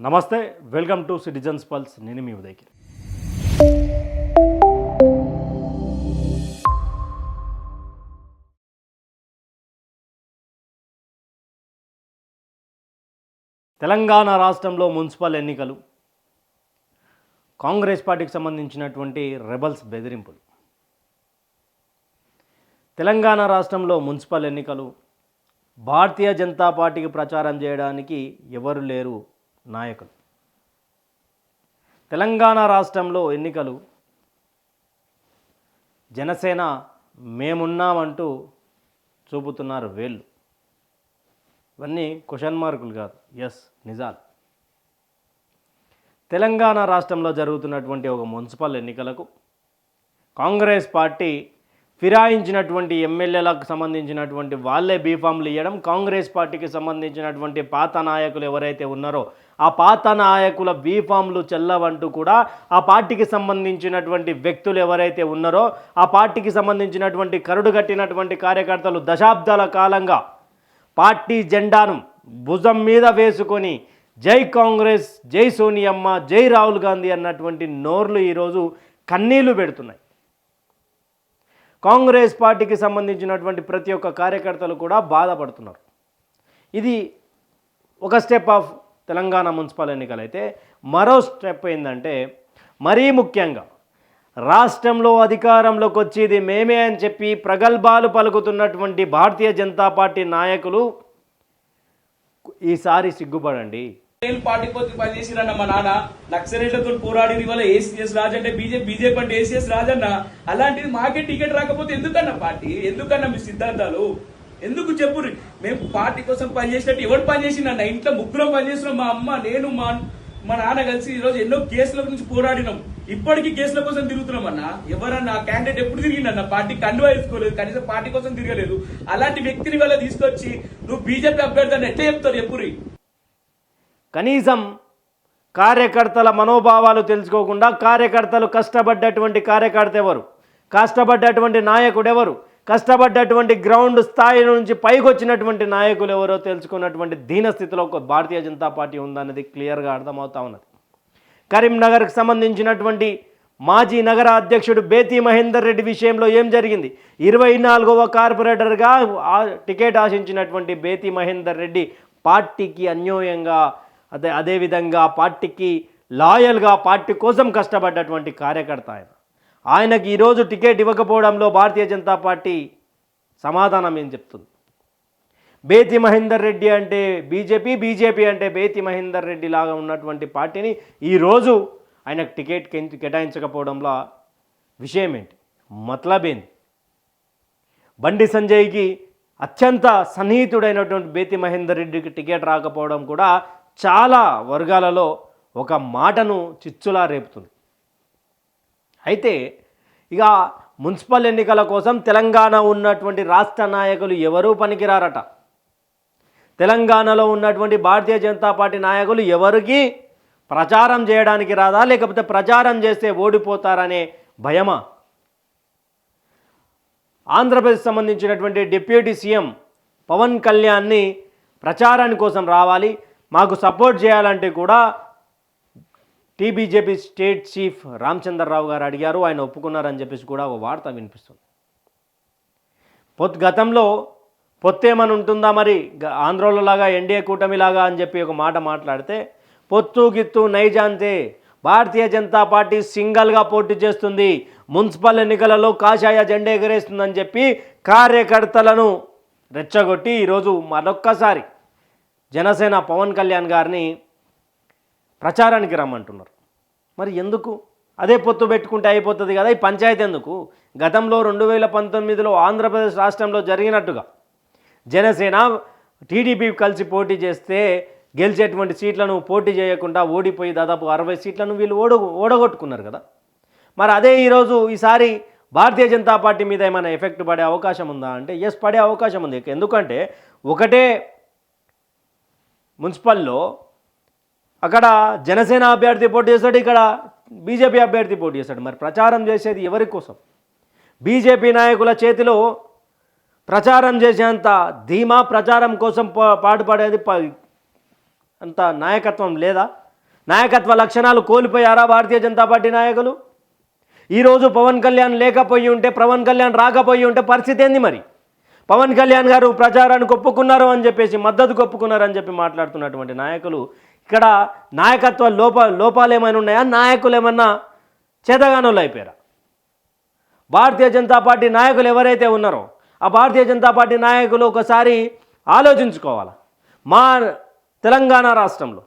నమస్తే, welcome to citizens pulse. నేను మీ ఉదయ్కి. తెలంగాణ రాష్ట్రంలో మున్సిపల్ ఎన్నికలు, కాంగ్రెస్ పార్టీకి సంబంధించినటువంటి రెబల్స్ బెదిరింపులు. తెలంగాణ రాష్ట్రంలో మున్సిపల్ ఎన్నికలు, భారతీయ జనతా పార్టీకి ప్రచారం చేయడానికి ఎవరు లేరు నాయకులు. తెలంగాణ రాష్ట్రంలో ఎన్నికలు, జనసేన మేమున్నామంటూ చూపుతున్నారు వేళ్ళు. ఇవన్నీ క్వశ్చన్ మార్కులు కాదు, ఎస్ నిజాలు. తెలంగాణ రాష్ట్రంలో జరుగుతున్నటువంటి ఒక మున్సిపల్ ఎన్నికలకు కాంగ్రెస్ పార్టీ ఫిరాయించినటువంటి ఎమ్మెల్యేలకు సంబంధించినటువంటి వాళ్ళే బీఫామ్లు ఇవ్వడం, కాంగ్రెస్ పార్టీకి సంబంధించినటువంటి పాత నాయకులు ఎవరైతే ఉన్నారో ఆ పాత నాయకుల బీఫామ్లు చెల్లవంటూ కూడా ఆ పార్టీకి సంబంధించినటువంటి వ్యక్తులు ఎవరైతే ఉన్నారో ఆ పార్టీకి సంబంధించినటువంటి కరుడు కట్టినటువంటి కార్యకర్తలు దశాబ్దాల కాలంగా పార్టీ జెండాను భుజం మీద వేసుకొని జై కాంగ్రెస్, జై సోనియమ్మ, జై రాహుల్ గాంధీ అన్నటువంటి నోర్లు ఈరోజు కన్నీళ్లు పెడుతున్నాయి. కాంగ్రెస్ పార్టీకి సంబంధించినటువంటి ప్రతి ఒక్క కార్యకర్తలు కూడా బాధపడుతున్నారు. ఇది ఒక స్టెప్ ఆఫ్ తెలంగాణ మున్సిపల్ ఎన్నికలైతే, మరో స్టెప్ ఏంటంటే మరీ ముఖ్యంగా రాష్ట్రంలో అధికారంలోకి వచ్చేది మేమే అని చెప్పి ప్రగల్భాలు పలుకుతున్నటువంటి భారతీయ జనతా పార్టీ నాయకులు ఈసారి సిగ్గుపడండి. పార్టీ కోసం పనిచేసిరన్న మా నాన్న నక్సలైట్లతో పోరాడి ఇవాళ ఏసీఎస్ రాజు అంటే బీజేపీ అంటే ఏసీఎస్ రాజన్న. అలాంటిది మాకే టికెట్ రాకపోతే ఎందుకన్నా పార్టీ, ఎందుకన్నా మీ సిద్ధాంతాలు ఎందుకు చెప్పురు? మేము పార్టీ కోసం పనిచేసినట్టు ఎవరు పనిచేసిందన్న? ఇంట్లో ముగ్గురం పనిచేస్తున్నాం, మా అమ్మ, నేను, మా నాన్న కలిసి ఈ రోజు ఎన్నో కేసుల గురించి పోరాడినాం. ఇప్పటికీ కేసుల కోసం తిరుగుతున్నాం అన్న. ఎవరన్నా క్యాండిడేట్ ఎప్పుడు తిరిగిందన్న? పార్టీ కండువా వేసుకోలేదు, కనీసం పార్టీ కోసం తిరగలేదు. అలాంటి వ్యక్తిని వల్ల తీసుకొచ్చి నువ్వు బీజేపీ అభ్యర్థి అని ఎట్లా చెప్తారు ఎప్పుడు? కనీసం కార్యకర్తల మనోభావాలు తెలుసుకోకుండా, కార్యకర్తలు కష్టపడ్డటువంటి కార్యకర్త ఎవరు, కష్టపడ్డటువంటి నాయకుడు ఎవరు, కష్టపడ్డటువంటి గ్రౌండ్ స్థాయి నుంచి పైకి వచ్చినటువంటి నాయకులు ఎవరో తెలుసుకున్నటువంటి దీనస్థితిలో ఒక భారతీయ జనతా పార్టీ ఉందన్నది క్లియర్గా అర్థమవుతా ఉన్నది. కరీంనగర్కి సంబంధించినటువంటి మాజీ నగర అధ్యక్షుడు బేతి మహేందర్ రెడ్డి విషయంలో ఏం జరిగింది? 24వ కార్పొరేటర్గా టికెట్ ఆశించినటువంటి బేతి మహేందర్ రెడ్డి పార్టీకి అన్యాయంగా, అదేవిధంగా పార్టీకి లాయల్గా పార్టీ కోసం కష్టపడ్డటువంటి కార్యకర్త ఆయనకి ఈరోజు టికెట్ ఇవ్వకపోవడంలో భారతీయ జనతా పార్టీ సమాధానం ఏం చెప్తుంది? బేతి మహేందర్ రెడ్డి అంటే బీజేపీ, బీజేపీ అంటే బేతి మహేందర్ రెడ్డి లాగా ఉన్నటువంటి పార్టీని ఈరోజు ఆయనకు టికెట్ కేటాయించకపోవడంలో విషయం ఏంటి, మతలబ్ ఏంటి? బండి సంజయ్కి అత్యంత సన్నిహితుడైనటువంటి బేతి మహేందర్ రెడ్డికి టికెట్ రాకపోవడం కూడా చాలా వర్గాలలో ఒక మాటను చిచ్చులా రేపుతుంది. అయితే ఇక మున్సిపల్ ఎన్నికల కోసం తెలంగాణ ఉన్నటువంటి రాష్ట్ర నాయకులు ఎవరూ పనికిరారట. తెలంగాణలో ఉన్నటువంటి భారతీయ జనతా పార్టీ నాయకులు ఎవరికి ప్రచారం చేయడానికి రాదా, లేకపోతే ప్రచారం చేస్తే ఓడిపోతారనే భయమా? ఆంధ్రప్రదేశ్ సంబంధించినటువంటి డిప్యూటీ సీఎం పవన్ కళ్యాణ్ని ప్రచారాని కోసం రావాలి, మాకు సపోర్ట్ చేయాలంటే కూడా టీబీజేపీ స్టేట్ చీఫ్ రామచంద్రరావు గారు అడిగారు, ఆయన ఒప్పుకున్నారని చెప్పేసి కూడా ఒక వార్త వినిపిస్తుంది. గతంలో పొత్తేమని ఉంటుందా మరి ఆంధ్రోళ్ళలాగా, ఎన్డీఏ కూటమిలాగా అని చెప్పి ఒక మాట మాట్లాడితే, పొత్తు గిత్తు నైజాంతే, భారతీయ జనతా పార్టీ సింగల్గా పోటీ చేస్తుంది, మున్సిపల్ ఎన్నికలలో కాషాయ జెండా ఎగరేస్తుందని చెప్పి కార్యకర్తలను రెచ్చగొట్టి ఈరోజు మరొక్కసారి జనసేన పవన్ కళ్యాణ్ గారిని ప్రచారానికి రమ్మంటున్నారు. మరి ఎందుకు? అదే పొత్తు పెట్టుకుంటే అయిపోతుంది కదా, ఈ పంచాయతీ ఎందుకు? గతంలో 2019లో ఆంధ్రప్రదేశ్ రాష్ట్రంలో జరిగినట్టుగా జనసేన టీడీపీ కలిసి పోటీ చేస్తే గెలిచేటువంటి సీట్లను పోటీ చేయకుండా ఓడిపోయి దాదాపు 60 సీట్లను వీళ్ళు ఓడగొట్టుకున్నారు కదా. మరి అదే ఈసారి భారతీయ జనతా పార్టీ మీద ఏమైనా ఎఫెక్ట్ పడే అవకాశం ఉందా అంటే ఎస్, పడే అవకాశం ఉంది. ఎందుకంటే ఒకటే మున్సిపల్లో అక్కడ జనసేన అభ్యర్థి పోటీ చేస్తాడు, ఇక్కడ బీజేపీ అభ్యర్థి పోటీ చేస్తాడు. మరి ప్రచారం చేసేది ఎవరి కోసం? బీజేపీ నాయకుల చేతిలో ప్రచారం చేసేంత ధీమా, ప్రచారం కోసం పాటుపడేది అంత నాయకత్వం లేదా? నాయకత్వ లక్షణాలు కోల్పోయారా భారతీయ జనతా పార్టీ నాయకులు? ఈరోజు పవన్ కళ్యాణ్ లేకపోయి ఉంటే, పవన్ కళ్యాణ్ రాకపోయి ఉంటే పరిస్థితి ఏంది మరి? పవన్ కళ్యాణ్ గారు ప్రచారానికి ఒప్పుకున్నారు అని చెప్పేసి, మద్దతుకు ఒప్పుకున్నారు అని చెప్పి మాట్లాడుతున్నటువంటి నాయకులు, ఇక్కడ నాయకత్వ లోపాలు ఏమైనా ఉన్నాయా? నాయకులు ఏమన్నా చేతగానోళ్ళు అయిపోయారా? భారతీయ జనతా పార్టీ నాయకులు ఎవరైతే ఉన్నారో ఆ భారతీయ జనతా పార్టీ నాయకులు ఒకసారి ఆలోచించుకోవాలి. మా తెలంగాణ రాష్ట్రంలో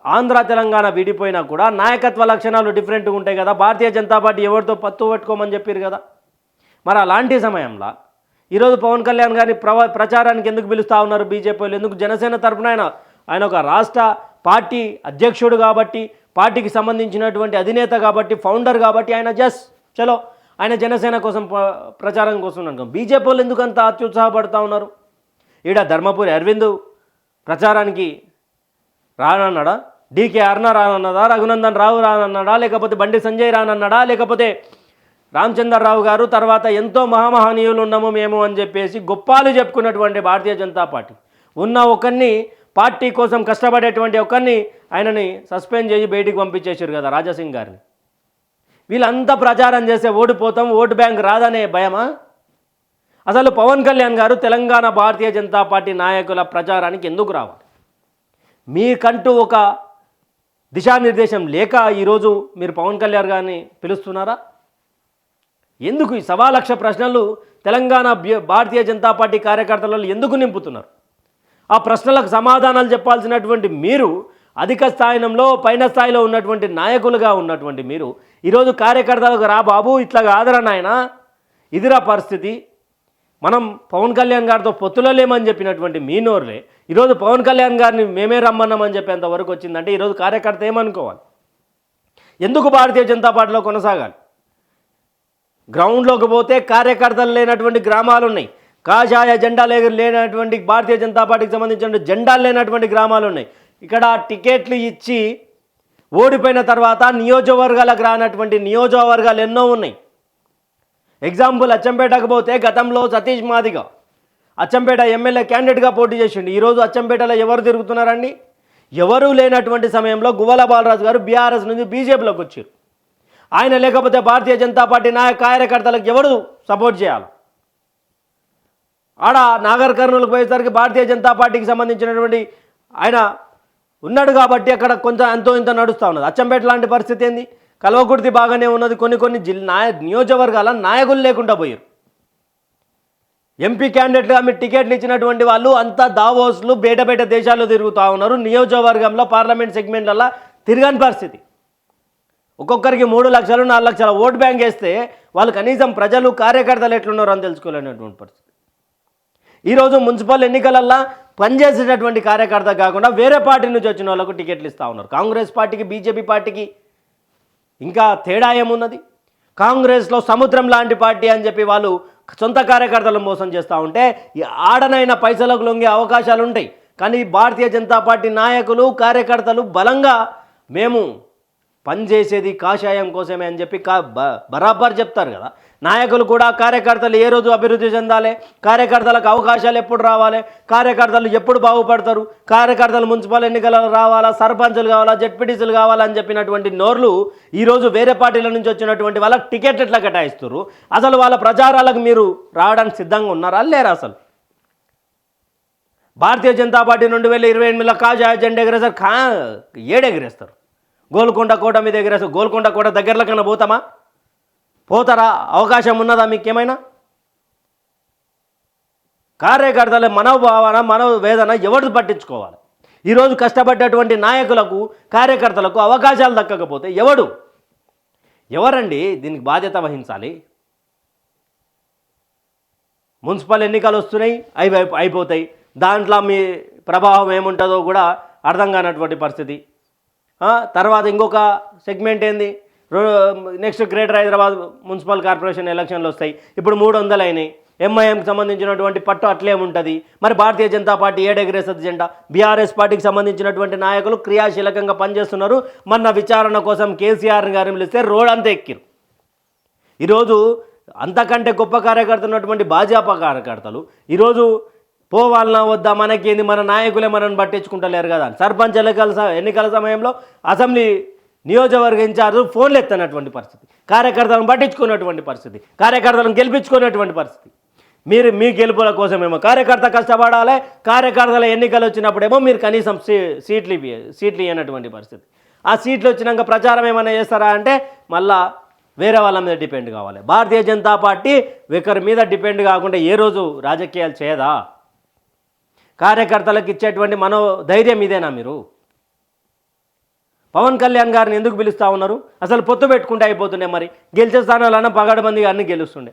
ఆంధ్ర తెలంగాణ విడిపోయినా కూడా నాయకత్వ లక్షణాలు డిఫరెంట్గా ఉంటాయి కదా. భారతీయ జనతా పార్టీ ఎవరితో పత్తు పట్టుకోమని చెప్పారు కదా. మరి అలాంటి సమయంలో ఈరోజు పవన్ కళ్యాణ్ గారిని ప్రచారానికి ఎందుకు పిలుస్తూ ఉన్నారు బీజేపీ వాళ్ళు? ఎందుకు? జనసేన తరఫున ఆయన ఒక రాష్ట్ర పార్టీ అధ్యక్షుడు కాబట్టి, పార్టీకి సంబంధించినటువంటి అధినేత కాబట్టి, ఫౌండర్ కాబట్టి ఆయన చలో ఆయన జనసేన కోసం ప్రచారం కోసం అనుకో. బీజేపీ వాళ్ళు ఎందుకు అంత అత్యుత్సాహపడుతూ ఉన్నారు? ఈడ ధర్మపురి అరవింద్ ప్రచారానికి రానన్నాడా? డీకే అరుణ రానన్నదా? రఘునందన్ రావు రానన్నాడా? లేకపోతే బండి సంజయ్ రానన్నాడా? లేకపోతే రామచంద్రరావు గారు తర్వాత ఎంతో మహామహనీయులు ఉన్నాము మేము అని చెప్పేసి గొప్పాలు చెప్పుకున్నటువంటి భారతీయ జనతా పార్టీ ఉన్న ఒకరిని, పార్టీ కోసం కష్టపడేటువంటి ఒకరిని ఆయనని సస్పెండ్ చేసి బయటికి పంపించేశారు కదా, రాజాసింగ్ గారిని. వీళ్ళంతా ప్రచారం చేస్తే ఓడిపోతాం, ఓటు బ్యాంక్ రాదనే భయమా? అసలు పవన్ కళ్యాణ్ గారు తెలంగాణ భారతీయ జనతా పార్టీ నాయకుల ప్రచారానికి ఎందుకు రావాలి? మీకంటూ ఒక దిశానిర్దేశం లేక ఈరోజు మీరు పవన్ కళ్యాణ్ గారిని పిలుస్తున్నారా? ఎందుకు ఈ 1,00,000 ప్రశ్నలు తెలంగాణ భారతీయ జనతా పార్టీ కార్యకర్తలలో ఎందుకు నింపుతున్నారు? ఆ ప్రశ్నలకు సమాధానాలు చెప్పాల్సినటువంటి మీరు, అధిక స్థాయిలో పైన స్థాయిలో ఉన్నటువంటి నాయకులుగా ఉన్నటువంటి మీరు ఈరోజు కార్యకర్తలకు రా బాబు ఇట్లా కాదురా నాయన, ఇదిరా పరిస్థితి, మనం పవన్ కళ్యాణ్ గారితో పొత్తులో లేమని చెప్పినటువంటి మీ నోరులే ఈరోజు పవన్ కళ్యాణ్ గారిని మేమే రమ్మన్నామని చెప్పేంత వరకు వచ్చిందంటే ఈరోజు కార్యకర్త ఏమనుకోవాలి? ఎందుకు భారతీయ జనతా పార్టీలో కొనసాగాలి? గ్రౌండ్లోకి పోతే కార్యకర్తలు లేనటువంటి గ్రామాలు ఉన్నాయి, కాషాయ జెండా లేనటువంటి భారతీయ జనతా పార్టీకి సంబంధించిన జెండాలు లేనటువంటి గ్రామాలు ఉన్నాయి. ఇక్కడ టికెట్లు ఇచ్చి ఓడిపోయిన తర్వాత నియోజకవర్గాలకు రానటువంటి నియోజకవర్గాలు ఎన్నో ఉన్నాయి. ఎగ్జాంపుల్ అచ్చంపేటకు పోతే గతంలో సతీష్ మాదిగ అచ్చంపేట ఎమ్మెల్యే క్యాండిడేట్గా పోటీ చేసిండు. ఈరోజు అచ్చంపేటలో ఎవరు తిరుగుతున్నారండి? ఎవరూ లేనటువంటి సమయంలో గువ్వల బాలరాజు గారు బీఆర్ఎస్ నుంచి బీజేపీలోకి వచ్చారు. ఆయన లేకపోతే భారతీయ జనతా పార్టీ కార్యకర్తలకు ఎవరు సపోర్ట్ చేయాలి? ఆడ నాగర్ కర్నూలుకు పోయేసరికి భారతీయ జనతా పార్టీకి సంబంధించినటువంటి ఆయన ఉన్నాడు కాబట్టి అక్కడ కొంచెం ఎంతో ఇంత నడుస్తూ ఉన్నది. అచ్చంపేట లాంటి పరిస్థితి ఏంది? కల్వకుర్తి బాగానే ఉన్నది. కొన్ని నియోజకవర్గాల నాయకులు లేకుండా పోయారు. ఎంపీ క్యాండిడేట్గా మీరు టికెట్లు ఇచ్చినటువంటి వాళ్ళు అంతా దావోస్లు బయట దేశాల్లో తిరుగుతూ ఉన్నారు. నియోజకవర్గంలో పార్లమెంట్ సెగ్మెంట్లలో తిరగని పరిస్థితి. ఒక్కొక్కరికి 3 లక్షలు 4 లక్షల ఓటు బ్యాంక్ వేస్తే వాళ్ళు కనీసం ప్రజలు కార్యకర్తలు ఎట్లున్నారో అని తెలుసుకోలేనటువంటి పరిస్థితి. ఈరోజు మున్సిపల్ ఎన్నికలల్లో పనిచేసేటటువంటి కార్యకర్త కాకుండా వేరే పార్టీ నుంచి వచ్చిన వాళ్ళకు టికెట్లు ఇస్తూ ఉన్నారు. కాంగ్రెస్ పార్టీకి బీజేపీ పార్టీకి ఇంకా తేడా ఏమున్నది? కాంగ్రెస్లో సముద్రం లాంటి పార్టీ అని చెప్పి వాళ్ళు సొంత కార్యకర్తలను మోసం చేస్తూ ఉంటే ఆడనైనా పైసలకు లొంగే అవకాశాలు ఉంటాయి. కానీ భారతీయ జనతా పార్టీ నాయకులు కార్యకర్తలు బలంగా మేము పనిచేసేది కాషాయం కోసమే అని చెప్పి బరాబర్ చెప్తారు కదా. నాయకులు కూడా కార్యకర్తలు ఏ రోజు అభివృద్ధి చెందాలి, కార్యకర్తలకు అవకాశాలు ఎప్పుడు రావాలి, కార్యకర్తలు ఎప్పుడు బాగుపడతారు, కార్యకర్తలు మున్సిపల్ ఎన్నికలు రావాలా, సర్పంచులు కావాలా, జెడ్పీటీసీలు కావాలని చెప్పినటువంటి నోర్లు ఈరోజు వేరే పార్టీల నుంచి వచ్చినటువంటి వాళ్ళకి టికెట్లు ఎట్లా కేటాయిస్తారు? అసలు వాళ్ళ ప్రచారాలకు మీరు రావడానికి సిద్ధంగా ఉన్నారా లేరా? అసలు భారతీయ జనతా పార్టీ 2028లో కాషాయ జెండా ఎగరేస్తారు, ఏడెగరేస్తారు. గోల్కొండ కోట మీద ఎగరేస్తారు. గోల్కొండ కోట దగ్గరలో కన్నా పోతారా? అవకాశం ఉన్నదా మీకేమైనా? కార్యకర్తల మనోభావన మనోవేదన ఎవరు పట్టించుకోవాలి? ఈరోజు కష్టపడ్డటువంటి నాయకులకు కార్యకర్తలకు అవకాశాలు దక్కకపోతే ఎవరండి దీనికి బాధ్యత వహించాలి? మున్సిపల్ ఎన్నికలు వస్తున్నాయి, అయిపోతాయి. దాంట్లో మీ ప్రభావం ఏముంటుందో కూడా అర్థం కానటువంటి పరిస్థితి. తర్వాత ఇంకొక సెగ్మెంట్ ఏంది? Next greater Hyderabad municipal corporation ఎలక్షన్లు వస్తాయి. ఇప్పుడు 300 అయినాయి. ఎంఐఎంకి సంబంధించినటువంటి పట్టు అట్లే ఉంటుంది. మరి భారతీయ జనతా పార్టీ ఏడెగరేస్తుంది జెండా. బీఆర్ఎస్ పార్టీకి సంబంధించినటువంటి నాయకులు క్రియాశీలకంగా పనిచేస్తున్నారు. మొన్న విచారణ కోసం కేసీఆర్ గారిని పిలిస్తే రోడ్ అంతా ఎక్కిరు. ఈరోజు అంతకంటే గొప్ప కార్యకర్త ఉన్నటువంటి భాజపా కార్యకర్తలు ఈరోజు పోవాలన్నా వద్దా మనకేంది, మన నాయకులే మనల్ని పట్టించుకుంటలేరు కదా. సర్పంచ్ ఎన్నికల సమయంలో అసెంబ్లీ నియోజకవర్గ ఇన్ఛార్జ్ ఫోన్లు ఎత్తనటువంటి పరిస్థితి, కార్యకర్తలను పట్టించుకున్నటువంటి పరిస్థితి, కార్యకర్తలను గెలిపించుకున్నటువంటి పరిస్థితి. మీరు మీ గెలుపుల కోసమేమో కార్యకర్త కష్టపడాలి, కార్యకర్తల ఎన్నికలు వచ్చినప్పుడేమో మీరు కనీసం సీట్లు ఇవ్వనటువంటి పరిస్థితి. ఆ సీట్లు వచ్చినాక ప్రచారం ఏమైనా చేస్తారా అంటే మళ్ళా వేరే వాళ్ళ మీద డిపెండ్ కావాలి. భారతీయ జనతా పార్టీ ఒకరి మీద డిపెండ్ కాకుండా ఏ రోజు రాజకీయాలు చేయదా? కార్యకర్తలకు ఇచ్చేటువంటి ధైర్యం ఇదేనా? మీరు పవన్ కళ్యాణ్ గారిని ఎందుకు పిలుస్తూ ఉన్నారు? అసలు పొత్తు పెట్టుకుంటే అయిపోతుండే, మరి గెలిచే స్థానాలన్నా పగడబంది గారిని గెలుస్తుండే.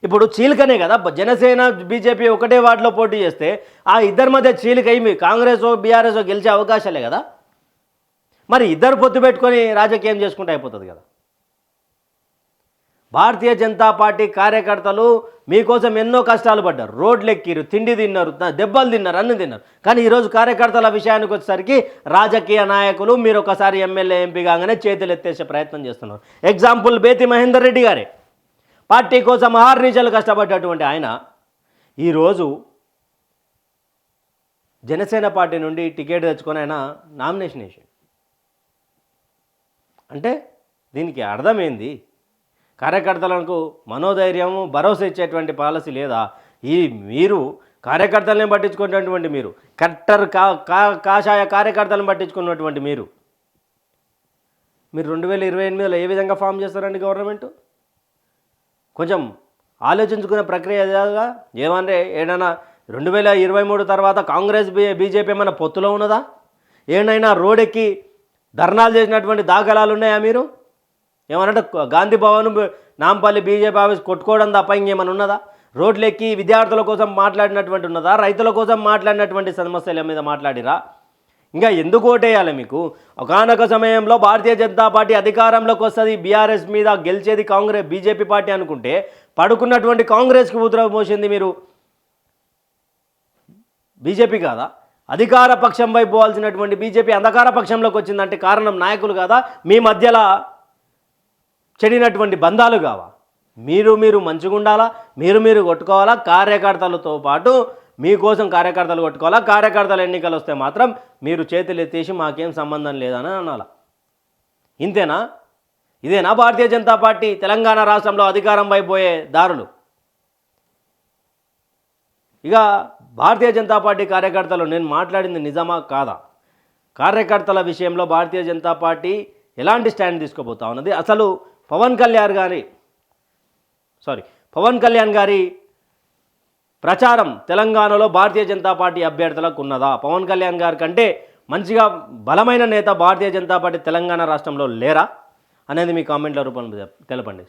ఇప్పుడు చీలికనే కదా, జనసేన బీజేపీ ఒకటే వార్డులో పోటీ చేస్తే ఆ ఇద్దరి మధ్య చీలిక మీ కాంగ్రెస్ బీఆర్ఎస్ గెలిచే అవకాశాలే కదా. మరి ఇద్దరు పొత్తు పెట్టుకొని రాజకీయం చేసుకుంటే అయిపోతుంది కదా. భారతీయ జనతా పార్టీ కార్యకర్తలు మీకోసం ఎన్నో కష్టాలు పడ్డారు, రోడ్లు ఎక్కిరు, తిండి తిన్నారు, దెబ్బలు తిన్నారు, అన్ని తిన్నారు. కానీ ఈరోజు కార్యకర్తల విషయానికి వచ్చేసరికి రాజకీయ నాయకులు మీరు ఒకసారి ఎమ్మెల్యే ఎంపీ కాగానే చేతులు ఎత్తేసే ప్రయత్నం చేస్తున్నారు. ఎగ్జాంపుల్ బేతి మహేందర్ రెడ్డి గారే. పార్టీ కోసం ఆర్నిజలు కష్టపడ్డటువంటి ఆయన ఈరోజు జనసేన పార్టీ నుండి టికెట్ తెచ్చుకొని ఆయన నామినేషన్ వేసాడు. అంటే దీనికి అర్థమైంది, కార్యకర్తలకు మనోధైర్యం భరోసా ఇచ్చేటువంటి పాలసీ లేదా? మీరు కార్యకర్తలనే పట్టించుకున్నటువంటి మీరు, కట్టర్ కాషాయ కార్యకర్తలను పట్టించుకున్నటువంటి మీరు 2028లో ఏ విధంగా ఫామ్ చేస్తారండి గవర్నమెంట్? కొంచెం ఆలోచించుకునే ప్రక్రియ ఏమంటే ఏదైనా 2023 తర్వాత కాంగ్రెస్ బీజేపీ ఏమైనా పొత్తులో ఉన్నదా? ఏమైనా రోడెక్కి ధర్నాలు చేసినటువంటి దాఖలాలు ఉన్నాయా? మీరు ఏమనంటే గాంధీ భవన్ నాంపల్లి బీజేపీ ఆఫీస్ కొట్టుకోవడం తప్ప ఇంకేమైనా ఉన్నదా? రోడ్లు ఎక్కి విద్యార్థుల కోసం మాట్లాడినటువంటి ఉన్నదా? రైతుల కోసం మాట్లాడినటువంటి సమస్యల మీద మాట్లాడిరా? ఇంకా ఎందుకు ఓటేయాలి మీకు? ఒకానొక సమయంలో భారతీయ జనతా పార్టీ అధికారంలోకి వస్తుంది, బీఆర్ఎస్ మీద గెలిచేది బీజేపీ పార్టీ అనుకుంటే పడుకున్నటువంటి కాంగ్రెస్కి ఉత్తరం పోసింది మీరు బీజేపీ కాదా? అధికార పక్షం వైపు పోవాల్సినటువంటి బీజేపీ అంధకార పక్షంలోకి వచ్చిందంటే కారణం నాయకులు కాదా? మీ మధ్యలో చెడినటువంటి బంధాలు కావా? మీరు మంచిగా ఉండాలా, మీరు కొట్టుకోవాలా, కార్యకర్తలతో పాటు మీకోసం కార్యకర్తలు కొట్టుకోవాలా. కార్యకర్తల ఎన్నికలు వస్తే మాత్రం మీరు చేతులు ఎత్తేసి మాకేం సంబంధం లేదని అనాలా. ఇంతేనా? ఇదేనా భారతీయ జనతా పార్టీ తెలంగాణ రాష్ట్రంలో అధికారం వైపోయే దారులు? ఇక భారతీయ జనతా పార్టీ కార్యకర్తలు నేను మాట్లాడింది నిజమా కాదా? కార్యకర్తల విషయంలో భారతీయ జనతా పార్టీ ఎలాంటి స్టాండ్ తీసుకోబోతా ఉన్నది? అసలు పవన్ కళ్యాణ్ గారి ప్రచారం తెలంగాణలో భారతీయ జనతా పార్టీ అభ్యర్థులకు ఉన్నదా? పవన్ కళ్యాణ్ గారి కంటే మంచిగా బలమైన నేత భారతీయ జనతా పార్టీ తెలంగాణ రాష్ట్రంలో లేరా అనేది మీ కామెంట్ల రూపంలో తెలపండి.